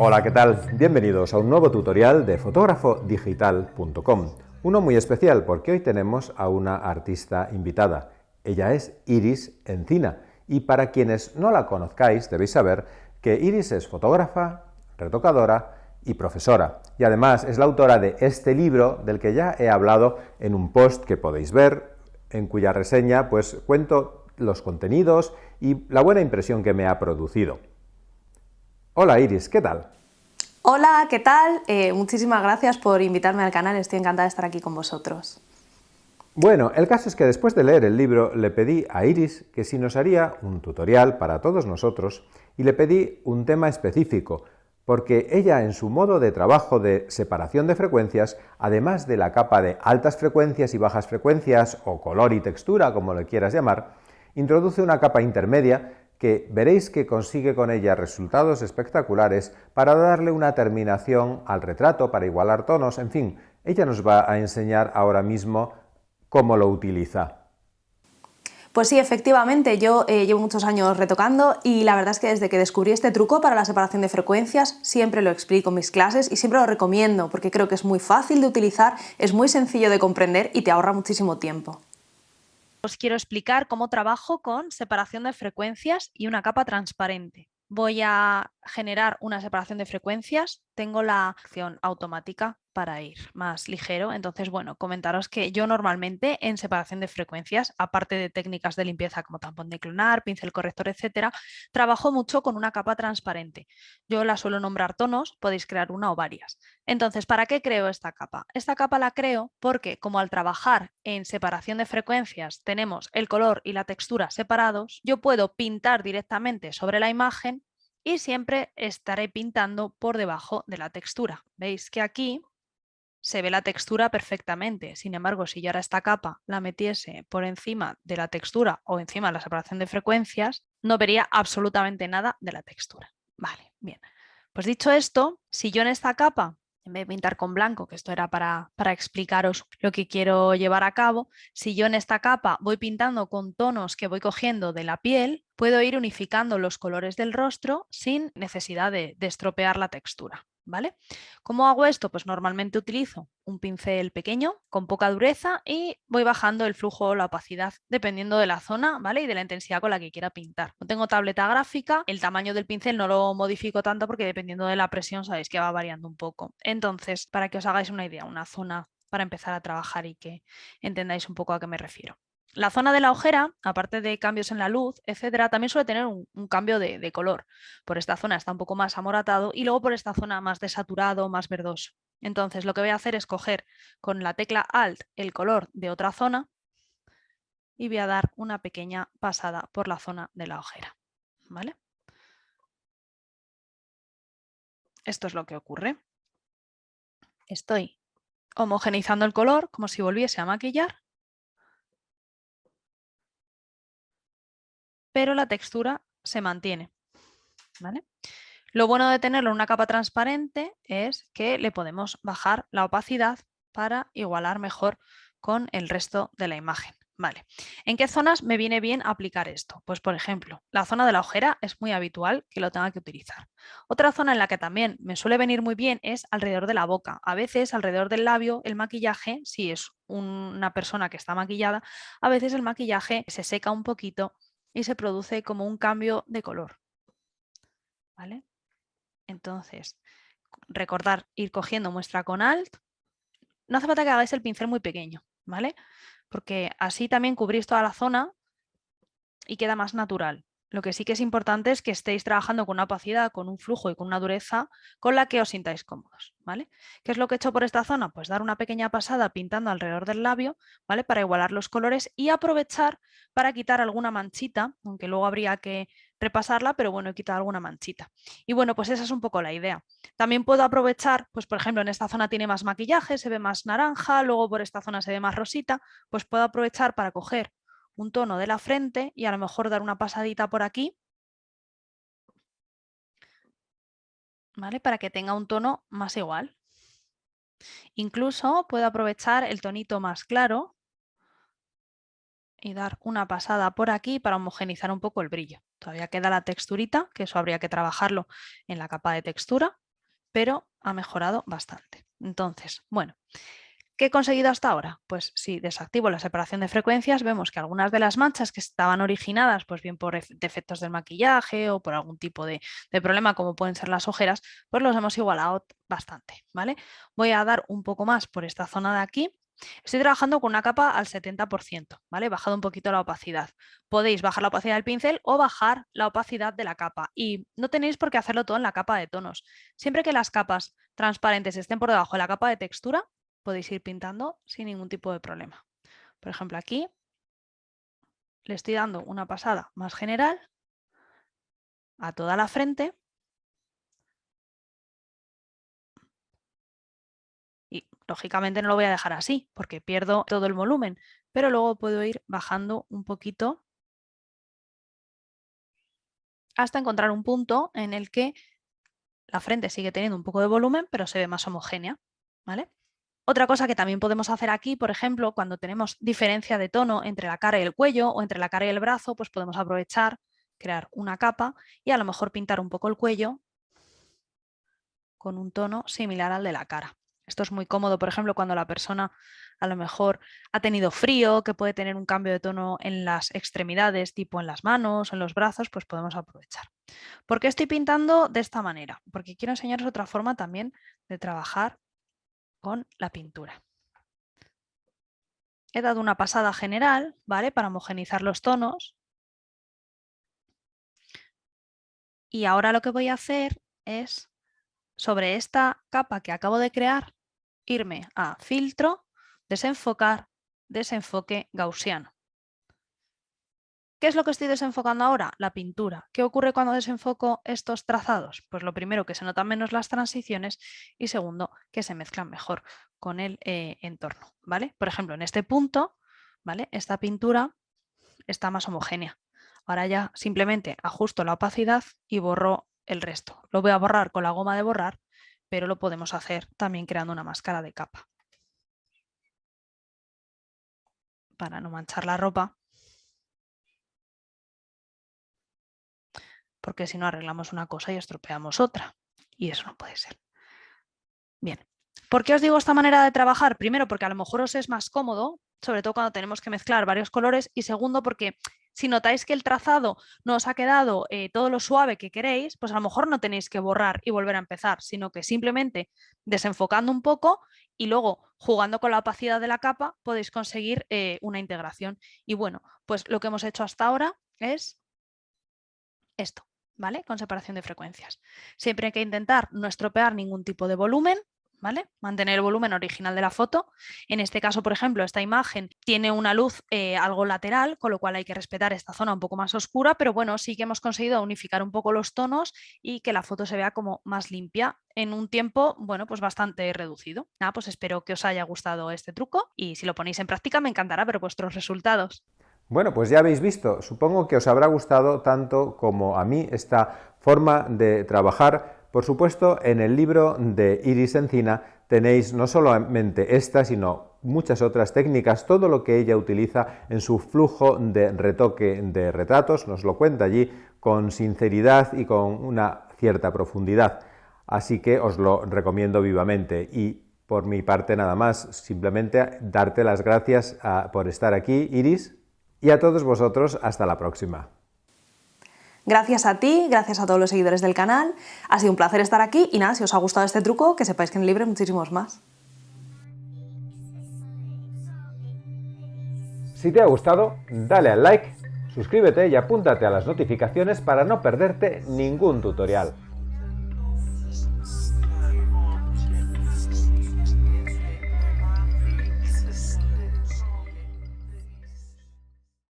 Hola, ¿qué tal? Bienvenidos a un nuevo tutorial de fotógrafodigital.com. Uno muy especial porque hoy tenemos a una artista invitada. Ella es Iris Encina y para quienes no la conozcáis debéis saber que Iris es fotógrafa, retocadora y profesora. Y además es la autora de este libro del que ya he hablado en un post que podéis ver, en cuya reseña pues cuento los contenidos y la buena impresión que me ha producido. Hola Iris, ¿qué tal? Hola, ¿qué tal? Muchísimas gracias por invitarme al canal, estoy encantada de estar aquí con vosotros. Bueno, el caso es que después de leer el libro le pedí a Iris que si nos haría un tutorial para todos nosotros y le pedí un tema específico, porque ella en su modo de trabajo de separación de frecuencias, además de la capa de altas frecuencias y bajas frecuencias o color y textura, como le quieras llamar, introduce una capa intermedia que veréis que consigue con ella resultados espectaculares para darle una terminación al retrato, para igualar tonos, en fin, ella nos va a enseñar ahora mismo cómo lo utiliza. Pues sí, efectivamente, yo llevo muchos años retocando y la verdad es que desde que descubrí este truco para la separación de frecuencias siempre lo explico en mis clases y siempre lo recomiendo porque creo que es muy fácil de utilizar, es muy sencillo de comprender y te ahorra muchísimo tiempo. Os quiero explicar cómo trabajo con separación de frecuencias y una capa transparente. Voy a generar una separación de frecuencias. Tengo la acción automática para ir más ligero. Entonces, bueno, comentaros que yo normalmente en separación de frecuencias, aparte de técnicas de limpieza como tampón de clonar, pincel corrector, etcétera, trabajo mucho con una capa transparente. Yo la suelo nombrar tonos, podéis crear una o varias. Entonces, ¿para qué creo esta capa? Esta capa la creo porque, como al trabajar en separación de frecuencias tenemos el color y la textura separados, yo puedo pintar directamente sobre la imagen y siempre estaré pintando por debajo de la textura. Veis que aquí se ve la textura perfectamente. Sin embargo, si yo ahora esta capa la metiese por encima de la textura o encima de la separación de frecuencias, no vería absolutamente nada de la textura. Vale, bien. Pues dicho esto, si yo en esta capa, en vez de pintar con blanco, que esto era para explicaros lo que quiero llevar a cabo, si yo en esta capa voy pintando con tonos que voy cogiendo de la piel, puedo ir unificando los colores del rostro sin necesidad de estropear la textura. ¿Vale? ¿Cómo hago esto? Pues normalmente utilizo un pincel pequeño con poca dureza y voy bajando el flujo o la opacidad dependiendo de la zona, ¿vale? Y de la intensidad con la que quiera pintar. No tengo tableta gráfica, el tamaño del pincel no lo modifico tanto porque dependiendo de la presión sabéis que va variando un poco. Entonces, para que os hagáis una idea, una zona para empezar a trabajar y que entendáis un poco a qué me refiero. La zona de la ojera, aparte de cambios en la luz, etcétera, también suele tener un cambio de color. Por esta zona está un poco más amoratado y luego por esta zona más desaturado, más verdoso. Entonces lo que voy a hacer es coger con la tecla Alt el color de otra zona y voy a dar una pequeña pasada por la zona de la ojera. ¿Vale? Esto es lo que ocurre. Estoy homogeneizando el color como si volviese a maquillar, pero la textura se mantiene. ¿Vale? Lo bueno de tenerlo en una capa transparente es que le podemos bajar la opacidad para igualar mejor con el resto de la imagen. Vale. ¿En qué zonas me viene bien aplicar esto? Pues por ejemplo, la zona de la ojera es muy habitual que lo tenga que utilizar. Otra zona en la que también me suele venir muy bien es alrededor de la boca. A veces alrededor del labio el maquillaje, si es una persona que está maquillada, a veces el maquillaje se seca un poquito y se produce como un cambio de color. ¿Vale? Entonces, recordar ir cogiendo muestra con Alt. No hace falta que hagáis el pincel muy pequeño, ¿vale? Porque así también cubrís toda la zona y queda más natural. Lo que sí que es importante es que estéis trabajando con una opacidad, con un flujo y con una dureza con la que os sintáis cómodos, ¿vale? ¿Qué es lo que he hecho por esta zona? Pues dar una pequeña pasada pintando alrededor del labio, ¿vale? Para igualar los colores y aprovechar para quitar alguna manchita, aunque luego habría que repasarla, pero bueno, he quitado alguna manchita. Y bueno, pues esa es un poco la idea. También puedo aprovechar, pues por ejemplo, en esta zona tiene más maquillaje, se ve más naranja, luego por esta zona se ve más rosita, pues puedo aprovechar para coger un tono de la frente y a lo mejor dar una pasadita por aquí, ¿vale? Para que tenga un tono más igual. Incluso puedo aprovechar el tonito más claro y dar una pasada por aquí para homogenizar un poco el brillo. Todavía queda la texturita, que eso habría que trabajarlo en la capa de textura, pero ha mejorado bastante. Entonces, bueno, ¿qué he conseguido hasta ahora? Pues si desactivo la separación de frecuencias, vemos que algunas de las manchas que estaban originadas, pues bien por defectos del maquillaje o por algún tipo de problema, como pueden ser las ojeras, pues los hemos igualado bastante, ¿vale? Voy a dar un poco más por esta zona de aquí. Estoy trabajando con una capa al 70%, ¿vale? He bajado un poquito la opacidad. Podéis bajar la opacidad del pincel o bajar la opacidad de la capa. Y no tenéis por qué hacerlo todo en la capa de tonos. Siempre que las capas transparentes estén por debajo de la capa de textura, podéis ir pintando sin ningún tipo de problema. Por ejemplo, aquí le estoy dando una pasada más general a toda la frente y lógicamente no lo voy a dejar así porque pierdo todo el volumen, pero luego puedo ir bajando un poquito hasta encontrar un punto en el que la frente sigue teniendo un poco de volumen, pero se ve más homogénea, ¿vale? Otra cosa que también podemos hacer aquí, por ejemplo, cuando tenemos diferencia de tono entre la cara y el cuello o entre la cara y el brazo, pues podemos aprovechar, crear una capa y a lo mejor pintar un poco el cuello con un tono similar al de la cara. Esto es muy cómodo, por ejemplo, cuando la persona a lo mejor ha tenido frío, que puede tener un cambio de tono en las extremidades, tipo en las manos, en los brazos, pues podemos aprovechar. ¿Por qué estoy pintando de esta manera? Porque quiero enseñaros otra forma también de trabajar con la pintura. He dado una pasada general, ¿vale? Para homogeneizar los tonos. Y ahora lo que voy a hacer es, sobre esta capa que acabo de crear, irme a filtro, desenfocar, desenfoque gaussiano. ¿Qué es lo que estoy desenfocando ahora? La pintura. ¿Qué ocurre cuando desenfoco estos trazados? Pues lo primero, que se notan menos las transiciones y segundo, que se mezclan mejor con el entorno, ¿vale? Por ejemplo, en este punto, ¿vale? Esta pintura está más homogénea. Ahora ya simplemente ajusto la opacidad y borro el resto. Lo voy a borrar con la goma de borrar, pero lo podemos hacer también creando una máscara de capa. Para no manchar la ropa. Porque si no arreglamos una cosa y estropeamos otra. Y eso no puede ser. Bien. ¿Por qué os digo esta manera de trabajar? Primero, porque a lo mejor os es más cómodo, sobre todo cuando tenemos que mezclar varios colores. Y segundo, porque si notáis que el trazado no os ha quedado todo lo suave que queréis, pues a lo mejor no tenéis que borrar y volver a empezar, sino que simplemente desenfocando un poco y luego jugando con la opacidad de la capa podéis conseguir una integración. Y bueno, pues lo que hemos hecho hasta ahora es esto, ¿vale? Con separación de frecuencias. Siempre hay que intentar no estropear ningún tipo de volumen, ¿vale? Mantener el volumen original de la foto. En este caso, por ejemplo, esta imagen tiene una luz algo lateral, con lo cual hay que respetar esta zona un poco más oscura, pero bueno, sí que hemos conseguido unificar un poco los tonos y que la foto se vea como más limpia en un tiempo, bueno, pues bastante reducido. Nada, pues espero que os haya gustado este truco y si lo ponéis en práctica me encantará ver vuestros resultados. Bueno, pues ya habéis visto, supongo que os habrá gustado tanto como a mí esta forma de trabajar. Por supuesto, en el libro de Iris Encina tenéis no solamente esta, sino muchas otras técnicas, todo lo que ella utiliza en su flujo de retoque de retratos, nos lo cuenta allí con sinceridad y con una cierta profundidad. Así que os lo recomiendo vivamente y por mi parte nada más, simplemente darte las gracias por estar aquí, Iris. Y a todos vosotros, hasta la próxima. Gracias a ti, gracias a todos los seguidores del canal. Ha sido un placer estar aquí y nada, si os ha gustado este truco, que sepáis que en el libro hay muchísimos más. Si te ha gustado, dale al like, suscríbete y apúntate a las notificaciones para no perderte ningún tutorial.